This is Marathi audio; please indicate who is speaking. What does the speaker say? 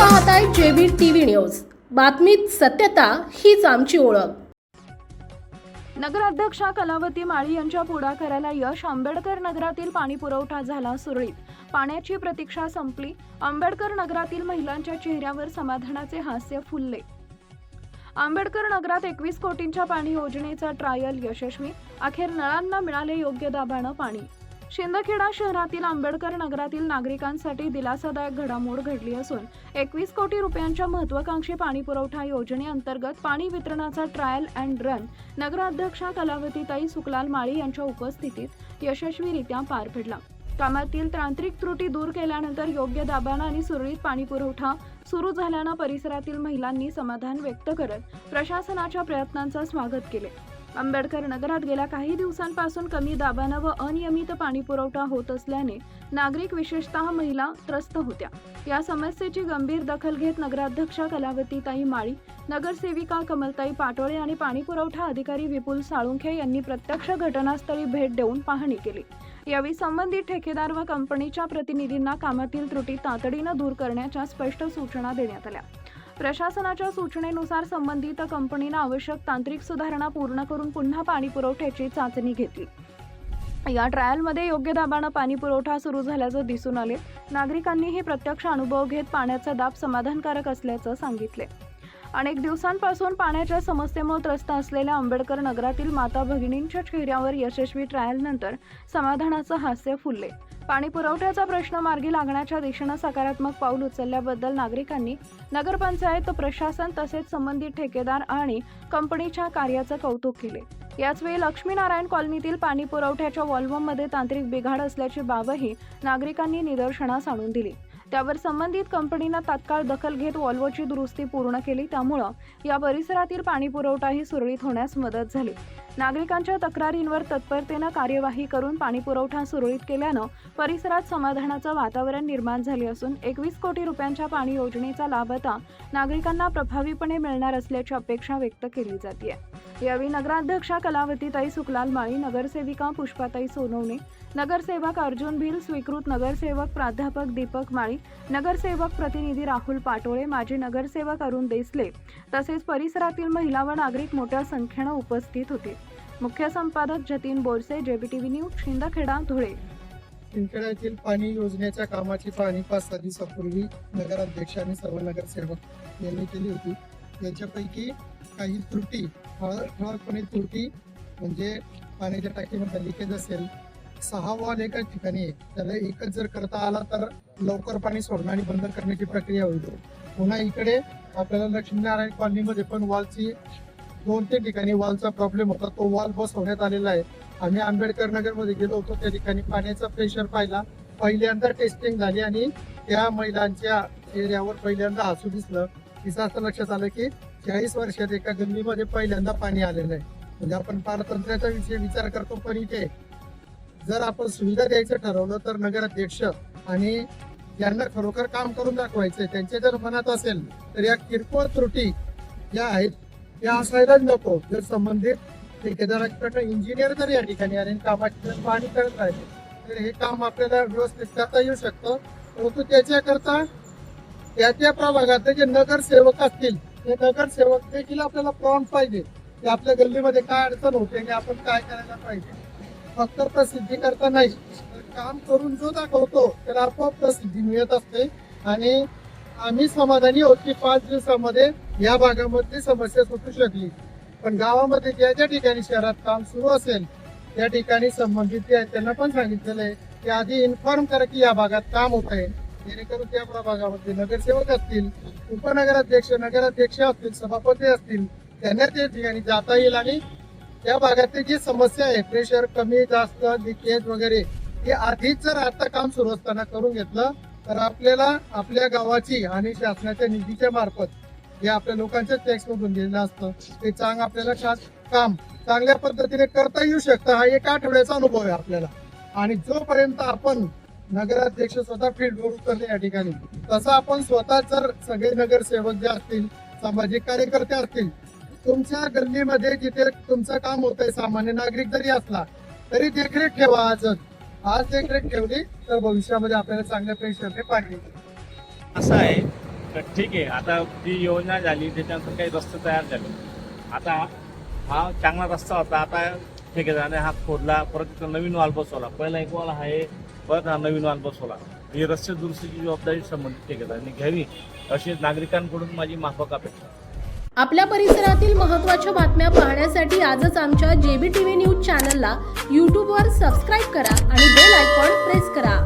Speaker 1: पाहताय जेबीर टीव्ही न्यूज। बातमीत सत्यता हीच आमची ओळख।
Speaker 2: नगराध्यक्षा कलावती माळी यांच्या पुढाकाराला यश। आंबेडकर नगरातील पाणी पुरवठा झाला सुरळीत। पाण्याची प्रतीक्षा संपली। आंबेडकर नगरातील महिलांच्या चेहऱ्यावर समाधानाचे हास्य फुलले। आंबेडकर नगरात 21 कोटींच्या पाणी योजनेचा ट्रायल यशस्वी। अखेर नळांना मिळाले योग्य दाबानं पाणी। शिंदखेडा शहरातील आंबेडकर नगरातील नागरिकांसाठी दिलासादायक घडामोड घडली असून 21 कोटी रुपयांच्या महत्त्वाकांक्षी पाणी पुरवठा योजनेअंतर्गत पाणी वितरणाचा ट्रायल अँड रन नगराध्यक्षा कलावतीताई सुकलाल माळी यांच्या उपस्थितीत यशस्वीरित्या पार पडला। कामातील तांत्रिक त्रुटी दूर केल्यानंतर योग्य दाबानं आणि सुरळीत पाणी पुरवठा सुरू झाल्यानं परिसरातील महिलांनी समाधान व्यक्त करत प्रशासनाच्या प्रयत्नांचं स्वागत केले। आंबेडकर नगरात गेल्या काही दिवसांपासून कमी दाबानं व अनियमित पाणी पुरवठा होत असल्याने नागरिक विशेषतः महिला त्रस्त होत्या। या समस्येची गंभीर दखल घेत नगराध्यक्षा कलावतीताई माळी, नगरसेविका कमलताई पाटोळे आणि पाणी पुरवठा अधिकारी विपुल साळुंखे यांनी प्रत्यक्ष घटनास्थळी भेट देऊन पाहणी केली। यावेळी संबंधित ठेकेदार व कंपनीच्या प्रतिनिधींना कामातील त्रुटी तातडीनं दूर करण्याच्या स्पष्ट सूचना देण्यात आल्या। प्रशासनाच्या सूचनेनुसार संबंधित कंपनीनं आवश्यक तांत्रिक सुधारणा पूर्ण करून पुन्हा पाणी पुरवठ्याची चाचणी घेतली। या ट्रायलमध्ये योग्य दाबानं पाणी पुरवठा सुरू झाल्याचं दिसून आले। नागरिकांनीही प्रत्यक्ष अनुभव घेत पाण्याचा दाब समाधानकारक असल्याचं सांगितले। अनेक दिवसांपासून पाण्याच्या समस्येमुळे त्रस्त असलेल्या आंबेडकर नगरातील माता भगिनींच्या चेहऱ्यावर यशस्वी ट्रायलनंतर समाधानाचं हास्य फुलले। पाणी पुरवठ्याचा प्रश्न मार्गी लागण्याच्या दिशेनं सकारात्मक पाऊल उचलल्याबद्दल नागरिकांनी नगरपंचायत प्रशासन तसेच संबंधित ठेकेदार आणि कंपनीच्या कार्याचं कौतुक केले। याचवेळी लक्ष्मीनारायण कॉलनीतील पाणी पुरवठ्याच्या व्हॉल्व्हमध्ये तांत्रिक बिघाड असल्याची बाबही नागरिकांनी निदर्शनास आणून दिली। त्यावर संबंधित कंपनीनं तात्काळ दखल घेत व्हॉल्व्हची दुरुस्ती पूर्ण केली। त्यामुळं या परिसरातील पाणी पुरवठाही सुरळीत होण्यास मदत झाली। नागरिकांच्या तक्रारींवर तत्परतेनं कार्यवाही करून पाणी पुरवठा सुरळीत केल्यानं परिसरात समाधानाचं वातावरण निर्माण झाले असून 21 कोटी रुपयांच्या पाणी योजनेचा लाभ आता नागरिकांना प्रभावीपणे मिळणार असल्याची अपेक्षा व्यक्त केली जाते। यावेळी नगराध्यक्षा कलावतीताई सुकलाल माळी, नगरसेविका पुष्पाताई सोनवणे, नगरसेवक अर्जुन भिल, स्वीकृत नगरसेवक प्राध्यापक दीपक माळी, नगरसेवक प्रतिनिधी राहुल पाटोळे, माजी नगरसेवक अरुण देसले तसेच परिसरातील महिला व नागरिक मोठ्या संख्येनं उपस्थित होते। मुख्य संपादक जतीन बोरसे, जेबीटीव्ही न्यूज, शिंदखेडा, धुळे।
Speaker 3: शिंदखेड्यातील पाणी योजनेच्या कामाची पाहणी 5 दिवसापूर्वी नगराध्यक्ष आणि सर्व नगरसेवक यांनी केली होती। याच्यापैकी काही त्रुटी, ठळकपणे त्रुटी म्हणजे पाण्याच्या टाकीमध्ये लिकेज असेल, 6 वॉल एकाच ठिकाणी आहे, त्याला एकच जर करता आला तर लवकर पाणी सोडणं आणि बंद करण्याची प्रक्रिया होईल। पुन्हा इकडे आपल्याला लक्ष्मीनारायण कॉलनीमध्ये पण वॉलची 2-3 ठिकाणी वॉलचा प्रॉब्लेम होता, तो वॉल बसवण्यात आलेला आहे। आम्ही आंबेडकर नगरमध्ये गेलो होतो, त्या ठिकाणी पाण्याचा प्रेशर पाहिला, पहिल्यांदा टेस्टिंग झाली आणि त्या महिलांच्या चेहऱ्यावर पहिल्यांदा हसू दिसलं। तिचं असं लक्षात आलं की 40 वर्षात एका गल्लीमध्ये पहिल्यांदा पाणी आलेलं आहे। म्हणजे आपण पारतंत्र्याचा विचार करतो, पण इथे जर आपण सुविधा द्यायचं ठरवलं तर नगराध्यक्ष आणि यांना खरोखर काम करून दाखवायचंय। त्यांच्या जर मनात असेल तर या किरकोळ त्रुटी ज्या आहेत त्या असायलाच नको। जर संबंधित ठेकेदाराकडे इंजिनियर जर या ठिकाणी आणि कामाची जर पाणी करत राहिले तर हे काम आपल्याला व्यवस्थित करता येऊ शकतं। परंतु त्याच्याकरता त्या प्रभागातले जे नगरसेवक असतील ते नगरसेवक देखील आपल्याला प्रॉम्प्ट पाहिजे की आपल्या गल्लीमध्ये काय अडचण होते आणि आपण काय करायला पाहिजे। फक्त प्रसिद्धी करता नाही, काम करून जो दाखवतो त्याला आपोआप प्रसिद्धी मिळत असते। आणि आम्ही समाधानी आहोत की 5 दिवसामध्ये या भागामध्ये समस्या सुटू शकली। पण गावामध्ये ज्या ज्या ठिकाणी शहरात काम सुरू असेल त्या ठिकाणी संबंधित त्यांना पण सांगितलेलं आहे की आधी इन्फॉर्म करा की या भागात काम होत आहे, जेणेकरून त्या प्रभागामध्ये नगरसेवक असतील, उपनगराध्यक्ष, नगराध्यक्ष असतील, सभापती असतील, त्यांना त्या ठिकाणी जाता येईल आणि त्या भागातली जी समस्या आहे, प्रेशर कमी जास्त, लिकेज वगैरे, हे आधीच जर आता काम सुरू असताना करून घेतलं तर आपल्याला आपल्या गावाची आणि शासनाच्या निधीच्या मार्फत जे आपल्या लोकांच्या टॅक्स मधून दिलेलं असतं ते आपल्याला काम चांगल्या पद्धतीने करता येऊ शकतं। हा 1 आठवड्याचा अनुभव आहे आपल्याला। आणि जोपर्यंत आपण नगराध्यक्ष स्वतः फील्डवर उतरले या ठिकाणी, तसं आपण स्वतः जर सगळे नगरसेवक जे असतील, सामाजिक कार्यकर्ते असतील, तुमच्या गल्लीमध्ये जिथे तुमचं काम होतंय, सामान्य नागरिक जरी असला तरी देखरेख ठेवा। आज देखरेख ठेवली तर भविष्यामध्ये आपल्याला चांगल्या पैशाने पाणी
Speaker 4: असं आहे तर ठीक आहे, आता जी योजना झाली त्याच्यानंतर काही रस्ते तयार झाले. आता हा चांगला रस्ता होता, आता ठेकेदाराने हा खोदला, परत तिथं नवीन वाल बसवला. पहिला एक वाल आहे, परत हा नवीन वाल बसवला. ही रस्ते दुरुस्तीची जबाबदारी संबंधित ठेकेदारांनी घ्यावी अशी नागरिकांकडून माझी माफक अपेक्षा.
Speaker 1: आपल्या परिसरातील महत्त्वाच्या बातम्या पाहण्यासाठी आजच आमच्या JBTV न्यूज चॅनलला यूट्यूबवर सबस्क्राईब करा आणि बेल आयकॉन प्रेस करा.